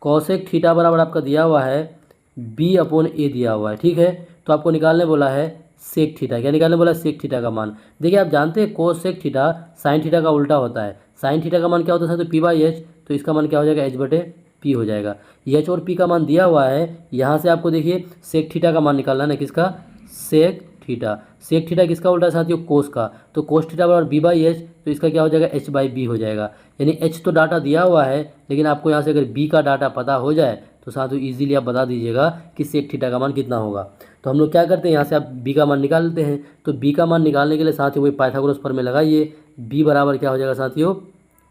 कॉसेक थीटा बराबर आपका दिया हुआ है B/A दिया हुआ है। ठीक है, तो आपको निकालने बोला है सेक थीटा। क्या निकालने बोला है, सेक थीटा का मान। देखिए आप जानते हैं कोसेक थीटा साइन थीटा का उल्टा होता है। साइन थीटा का मान क्या होता है, तो P/H, तो इसका मान क्या हो जाएगा H/P हो जाएगा। H और P का मान दिया हुआ है, यहाँ से आपको देखिए सेक थीटा का मान निकालना है, किसका, सेक थीटा। सेक थीटा किसका उल्टा है साथियों, कोस का, तो कोस थीटा बराबर B/H, तो इसका क्या हो जाएगा H/B हो जाएगा। यानी H तो डाटा दिया हुआ है, लेकिन आपको यहाँ से अगर B का डाटा पता हो जाए तो साथियों इजीली आप बता दीजिएगा कि सेक थीटा का मान कितना होगा। तो हम लोग क्या करते हैं, यहाँ से आप B का मान निकाल लेते हैं। तो B का मान निकालने के लिए साथियों वही पाइथागोरस प्रमेय लगाइए। B बराबर क्या हो जाएगा साथियों,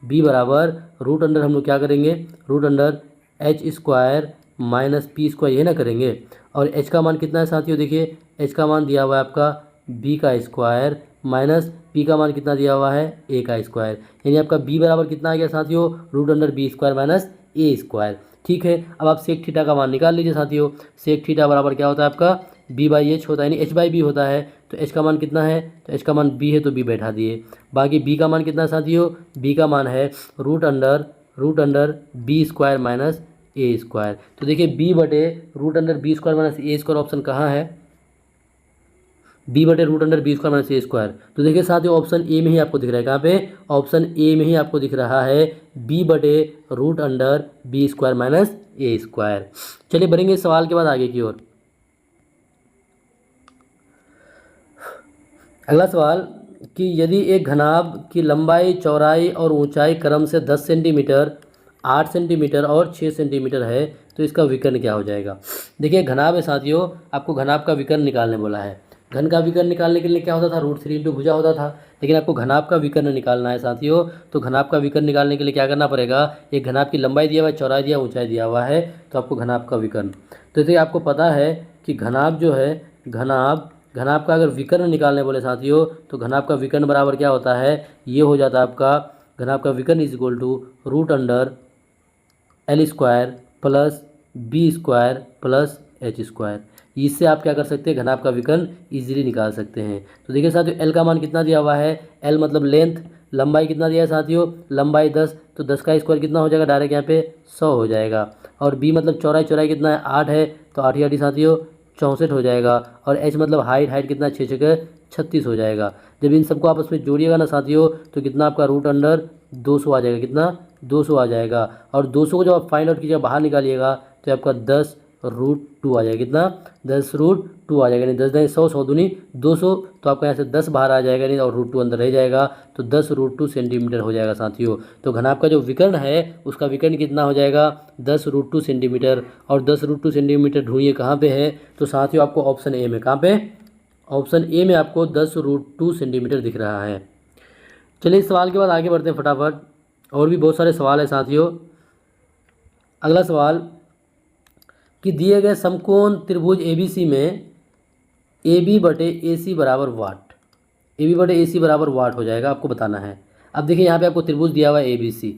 B बराबर रूट अंडर, हम लोग क्या करेंगे, root under H² minus P², ये ना करेंगे। और H का मान कितना है साथियों, देखिए H का मान दिया हुआ है आपका B का स्क्वायर माइनस P का मान कितना दिया हुआ है A का स्क्वायर, यानी आपका B बराबर कितना आ गया साथियों, root under B² minus A²। ठीक है, अब आप सेक थीटा का मान निकाल लीजिए साथियों। सेक थीटा बराबर क्या होता है आपका B/H होता है, यानी H/B होता है। तो H का मान कितना है, तो H का मान B है तो B बैठा दिए। बाकी B का मान कितना है साथियों, B का मान है root under B² minus A²। तो देखिए B बटे root under B² minus A² option कहाँ है, B बटे root under B² minus A²। तो देखिए साथियों ऑप्शन ए में ही आपको दिख रहा है, कहाँ पे, ऑप्शन ए में ही आपको दिख रहा है B बटे root under B² minus A²। चलिए बढ़ेंगे सवाल के बाद आगे की ओर। अगला सवाल कि यदि एक घनाभ की लंबाई, चौड़ाई और ऊंचाई क्रम से 10 सेंटीमीटर, 8 सेंटीमीटर और 6 सेंटीमीटर है तो इसका विकर्ण क्या हो जाएगा। देखिए घनाभ है साथियों, आपको घनाभ का विकर्ण निकालने बोला है। घन का विकर्ण निकालने के लिए क्या होता था, √3 इंटू भुजा होता था, लेकिन आपको घनाभ का विकर्ण निकालना है साथियों। तो घनाभ का विकर्ण निकालने के लिए क्या करना पड़ेगा, एक घनाभ की लंबाई दिया हुआ है, चौड़ाई दिया, ऊंचाई दिया हुआ है, तो आपको घनाभ का विकर्ण। तो देखिए आपको पता है कि घनाभ जो है, घनाभ का अगर विकर्ण निकालने बोले साथियों तो घनाभ का विकर्ण बराबर क्या होता है, ये हो जाता है आपका घनाभ का विकर्ण is equal to √L² plus B² plus H²। इससे आप क्या कर सकते हैं, घनाभ का विकर्ण इजीली निकाल सकते हैं। तो देखिए साथियों L का मान कितना दिया हुआ है, L मतलब लेंथ, लंबाई कितना दिया है साथियों, लंबाई 10, तो 10 का स्क्वायर कितना हो जाएगा, डायरेक्ट यहाँ पे 100 हो जाएगा। और B मतलब चौड़ाई, चौड़ाई कितना है 8 है, तो 8 आठ साथियों 64 हो जाएगा। और H मतलब हाइट, हाइट कितना 6 छः 36 हो जाएगा। जब इन सबको आपस में जोड़िएगा ना साथियों तो कितना आपका √200 आ जाएगा, कितना 200 आ जाएगा। और 200 को जब आप फाइंड आउट कीजिएगा, बाहर निकालिएगा तो आपका 10√2 आ जाएगा, कितना 10√2 आ जाएगा। नहीं 10 नहीं 100, 100 दूनी 200, तो आपका यहाँ से 10 बाहर आ जाएगा, नहीं और √2 अंदर रह जाएगा, तो 10√2 सेंटीमीटर हो जाएगा साथियों। तो घनाभ का जो विकर्ण है उसका विकर्ण कितना हो जाएगा, 10√2 सेंटीमीटर। और 10√2 सेंटीमीटर ढूंढिए कहाँ पे है, तो साथियों आपको ऑप्शन ए में, कहाँ पे, ऑप्शन ए में आपको 10√2 सेंटीमीटर दिख रहा है। चलिए इस सवाल के बाद आगे बढ़ते हैं फटाफट, और भी बहुत सारे सवाल हैं साथियों। अगला सवाल कि दिए गए समकोण त्रिभुज ABC में AB/AC बराबर वाट, AB/AC बराबर वाट हो जाएगा, आपको बताना है। अब देखिए यहाँ पे आपको त्रिभुज दिया हुआ है ABC,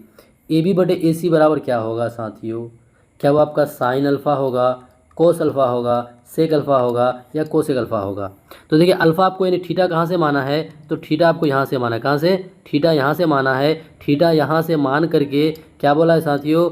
AB/AC बराबर क्या होगा साथियों, क्या वो आपका साइन अल्फ़ा होगा, कोस अल्फ़ा होगा, सेक अल्फ़ा होगा या कोसेक अल्फ़ा होगा। तो देखिए अल्फ़ा आपको यानी थीटा कहाँ से माना है, तो थीटा आपको यहाँ से माना है, कहाँ से, थीटा यहाँ से माना है। थीटा यहाँ से मान करके क्या बोला है साथियों,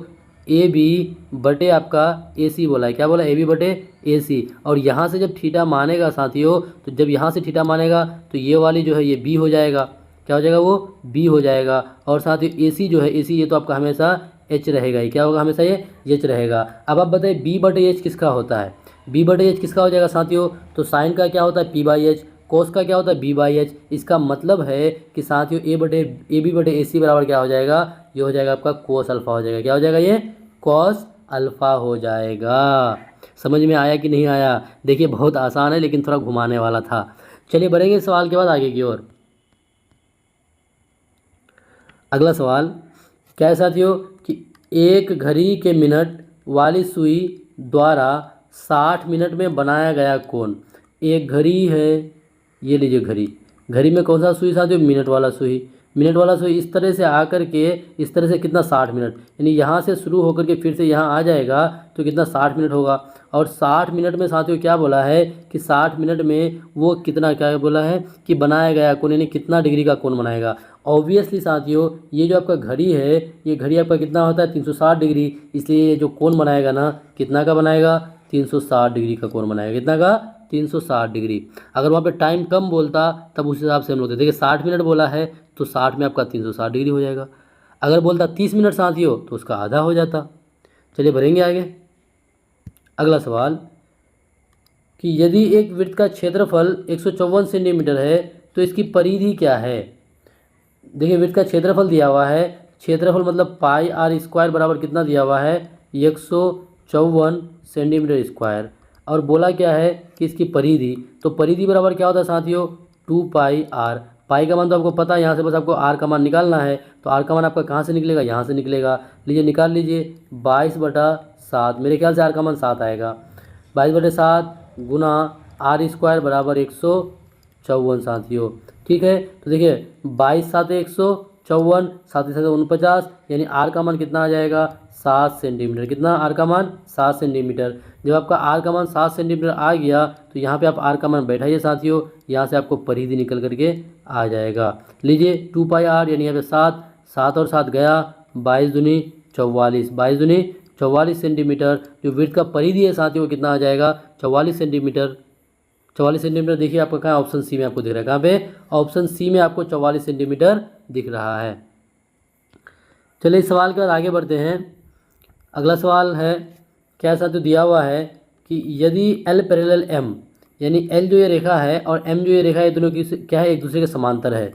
AB/, आपका AC बोला है, क्या बोला, AB/AC। और यहाँ से जब थीटा मानेगा साथियों, तो जब यहाँ से थीटा मानेगा तो ये वाली जो है ये B हो जाएगा, क्या हो जाएगा, वो B हो जाएगा। और साथ ही AC जो है, AC ये तो आपका हमेशा H रहेगा ही, क्या होगा, हमेशा ये H रहेगा। अब आप बताइए B/H किसका होता है, B/H किसका हो जाएगा साथियों, तो साइन का क्या होता है P/H, कोस का क्या होता है B/H। इसका मतलब है कि साथियों AB/AC बराबर क्या हो जाएगा, ये हो जाएगा आपका कोस अल्फ़ा हो जाएगा, क्या हो जाएगा, ये कॉस अल्फ़ा हो जाएगा। समझ में आया कि नहीं आया, देखिए बहुत आसान है लेकिन थोड़ा घुमाने वाला था। चलिए बढ़ेंगे सवाल के बाद आगे की ओर। अगला सवाल क्या है साथियों कि एक घड़ी के मिनट वाली सुई द्वारा 60 मिनट में बनाया गया कोण। एक घड़ी है, ये लीजिए घड़ी, घड़ी में कौन सा सुई साथियों, मिनट वाला सुई, मिनट वाला सुई इस तरह से आकर के, इस तरह से कितना 60 मिनट, यानी यहाँ से शुरू होकर के फिर से यहाँ आ जाएगा तो कितना 60 मिनट होगा। और 60 मिनट में साथियों क्या बोला है कि 60 मिनट में वो कितना, क्या बोला है कि बनाया गया कोण, यानी कितना डिग्री का कोण बनाएगा। ऑब्वियसली साथियों ये जो आपका घड़ी है, ये घड़ी आपका कितना होता है 360 डिग्री, इसलिए ये जो कोण बनाएगा ना, कितना का बनाएगा, 360 डिग्री का कोण बनाएगा, कितना का, 360 डिग्री। अगर वहाँ पे टाइम कम बोलता तब उस हिसाब से हम लोग देखिए 60 मिनट बोला है तो 60 में आपका 360 डिग्री हो जाएगा। अगर बोलता 30 मिनट साथियों तो उसका आधा हो जाता। चलिए बढ़ेंगे आगे। अगला सवाल कि यदि एक वृत्त का क्षेत्रफल 154 सेंटीमीटर है तो इसकी परिधि क्या है। देखिए वृत्त का क्षेत्रफल दिया हुआ है, क्षेत्रफल मतलब πr² बराबर कितना दिया हुआ है, 154 सेंटीमीटर स्क्वायर। और बोला क्या है कि इसकी परिधि, तो परिधि बराबर क्या होता है साथियों, 2πr। पाई का मान तो आपको पता है, यहाँ से बस आपको r का मान निकालना है। तो r का मान आपका कहाँ से निकलेगा, यहाँ से निकलेगा, लीजिए निकाल लीजिए, 22/7, मेरे ख्याल से r का मान 7 आएगा, 22/7 गुना r² बराबर 154 साथियों। ठीक है, तो देखिए 22×7 154, 7×7 49, यानी आर का मान कितना आ जाएगा, 7 सेंटीमीटर। कितना आर का मान, 7 सेंटीमीटर। जब आपका आर का मान 7 सेंटीमीटर आ गया तो यहाँ पे आप आर का मान बैठाइए साथियों, यहाँ से आपको परिधि निकल करके आ जाएगा। लीजिए 2πr यानी यहाँ पे 7, 7 और 7 गया, 22 दूनी 44, 22 दूनी 44 सेंटीमीटर। जो वृत्त का परिधि है साथियों कितना आ जाएगा, 44 सेंटीमीटर। 44 सेंटीमीटर देखिए आपका कहाँ, ऑप्शन सी में आपको दिख रहा है, कहाँ पे, ऑप्शन सी में आपको 44 सेंटीमीटर दिख रहा है। चलिए इस सवाल के बाद आगे बढ़ते हैं। अगला सवाल है क्या साथियों, दिया हुआ है कि यदि L पैरेलल M, यानी एल जो ये रेखा है और एम जो ये रेखा है, दोनों की क्या है, एक दूसरे के समांतर है।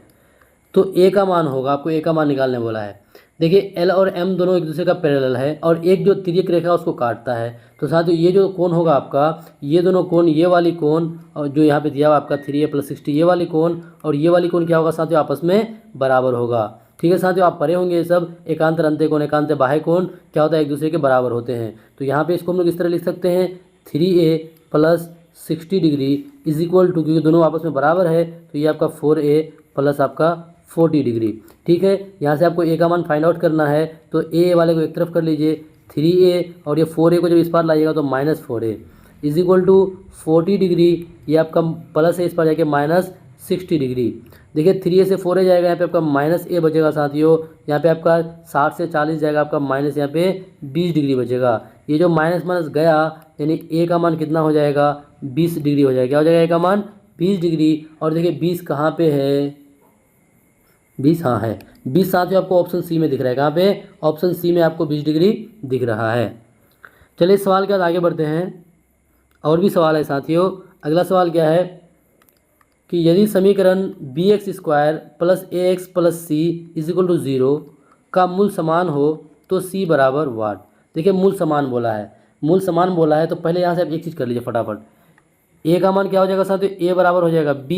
तो ए का मान होगा, आपको ए का मान निकालने बोला है। देखिए एल और एम दोनों एक दूसरे का पैरेलल है और एक जो तिर्यक रेखा उसको काटता है। तो साथियों ये जो कोण होगा आपका, ये दोनों कोण, ये वाली कोण और जो यहाँ पे दिया हुआ आपका 3a + 60, ये वाली कोण और ये वाली कोण क्या होगा साथियों, आपस में बराबर होगा। ठीक है साथियों, आप पढ़े होंगे ये सब, एकांतर अंत्यकोण, एकांतर बाह्य कोण क्या होता है, एक दूसरे के बराबर होते हैं। तो यहाँ पे इसको हम लोग इस तरह लिख सकते हैं 3a + 60 degree is equal to, क्योंकि दोनों आपस में बराबर है तो ये आपका 4a + आपका 40 डिग्री। ठीक है, यहाँ से आपको ए का मान फाइंड आउट करना है, तो ए वाले को एक तरफ कर लीजिए, 3a और ये 4a को जब इस पार लाइएगा तो -4a is equal to 40 degree, ये आपका प्लस है, इस पर जाके -60 डिग्री। देखिए 3a से 4a जाएगा, यहाँ पे आपका -a बचेगा साथियों, यहाँ पे आपका 60 से 40 जाएगा, आपका माइनस यहाँ पे 20 डिग्री बचेगा। ये जो माइनस माइनस गया यानी a का मान कितना हो जाएगा, 20 डिग्री हो जाएगा। क्या हो जाएगा a का मान 20 डिग्री। और देखिए 20 कहाँ पे है, 20 हाँ है, 20 साथियों आपको ऑप्शन सी में दिख रहा है। कहाँ पे, ऑप्शन सी में आपको 20 डिग्री दिख रहा है। चलिए इस सवाल के बाद आगे बढ़ते हैं, और भी सवाल है साथियों। अगला सवाल क्या है कि यदि समीकरण bx² + ax + c = 0 का मूल समान हो तो c बराबर वाट। देखिए मूल समान बोला है, मूल समान बोला है तो पहले यहाँ से आप एक चीज़ कर लीजिए फटाफट। a का मान क्या हो जाएगा साथियों, a बराबर हो जाएगा b,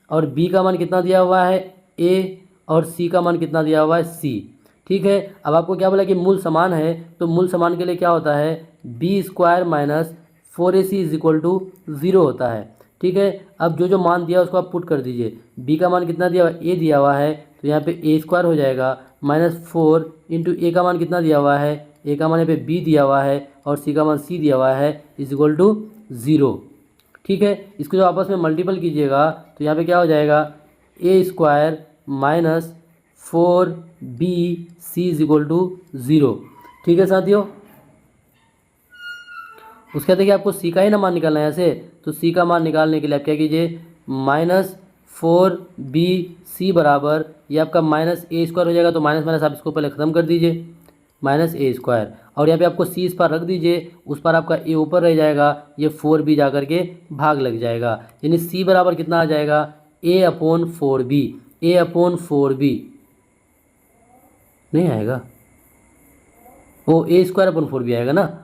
और b का मान कितना दिया हुआ है a, और c का मान कितना दिया हुआ है c। ठीक है, अब आपको क्या बोला कि मूल समान है, तो मूल समान के लिए क्या होता है, b² - 4ac = 0 होता है। ठीक है, अब जो जो मान दिया उसको आप पुट कर दीजिए। b का मान कितना दिया हुआ है, a दिया हुआ है, तो यहाँ पे a² हो जाएगा, -4 इंटू a का मान कितना दिया हुआ है, a का मान यहाँ पे b दिया हुआ है और c का मान c दिया हुआ है, = 0। ठीक है, इसको जो आपस में मल्टीपल कीजिएगा तो यहाँ पे क्या हो जाएगा, a² - 4bc = 0। ठीक है साथियों, उसके बाद देखिए आपको c का ही ना मान निकालना है ऐसे, तो c का मान निकालने के लिए आप क्या कीजिए, -4bc बराबर, ये आपका -a² हो जाएगा, तो माइनस माइनस आप इसको पहले ख़त्म कर दीजिए, -a², और यहाँ पे आपको c इस पर रख दीजिए, उस पर आपका a ऊपर रह जाएगा, ये 4b जा करके भाग लग जाएगा, यानी c बराबर कितना आ जाएगा, a/4b, a/4b नहीं आएगा, वो a²/4b आएगा ना,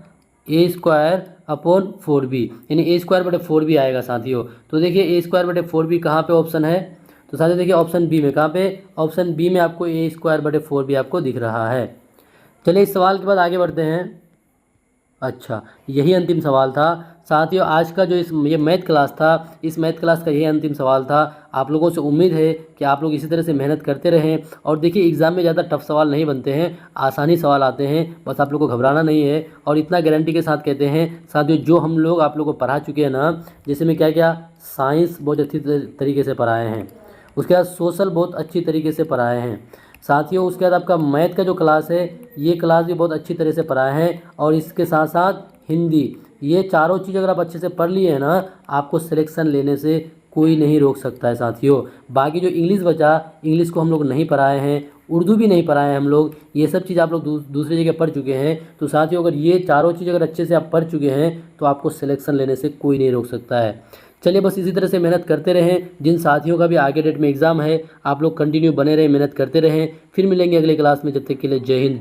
a²/4b, यानी a²/4b आएगा साथियों। तो देखिए a²/4b कहाँ पे ऑप्शन है, तो साथियों देखिए ऑप्शन बी में, कहाँ पे, ऑप्शन बी में आपको a²/4b आपको दिख रहा है। चलिए इस सवाल के बाद आगे बढ़ते हैं। अच्छा, यही अंतिम सवाल था साथियों आज का, जो ये मैथ क्लास था, इस मैथ क्लास का यही अंतिम सवाल था। आप लोगों से उम्मीद है कि आप लोग इसी तरह से मेहनत करते रहें, और देखिए एग्ज़ाम में ज़्यादा टफ सवाल नहीं बनते हैं, आसानी सवाल आते हैं, बस आप लोग को घबराना नहीं है। और इतना गारंटी के साथ कहते हैं साथियों, जो हम लोग आप लोग को पढ़ा चुके हैं ना, जैसे में क्या क्या, साइंस बहुत अच्छी तरीके से पढ़ाए हैं, उसके बाद सोशल बहुत अच्छी तरीके से पढ़ाए हैं साथियों, उसके बाद आपका मैथ का जो क्लास है, ये क्लास भी बहुत अच्छी तरह से पढ़ाए हैं, और इसके साथ साथ हिंदी, ये चारों चीज़ अगर आप अच्छे से पढ़ लिए हैं ना, आपको सिलेक्शन लेने से कोई नहीं रोक सकता है साथियों। बाकी जो इंग्लिश बचा, इंग्लिश को हम लोग नहीं पढ़ाए हैं, उर्दू भी नहीं पढ़ाए हैं हम लोग, ये सब चीज़ आप लोग दूसरी जगह पढ़ चुके हैं। तो साथियों अगर ये चारों चीज़ अगर अच्छे से आप पढ़ चुके हैं तो आपको सिलेक्शन लेने से कोई नहीं रोक सकता है। चलिए बस इसी तरह से मेहनत करते रहें। जिन साथियों का भी आगे डेट में एग्ज़ाम है, आप लोग कंटिन्यू बने रहें, मेहनत करते रहें। फिर मिलेंगे अगले क्लास में, जब तक के लिए जय हिंद।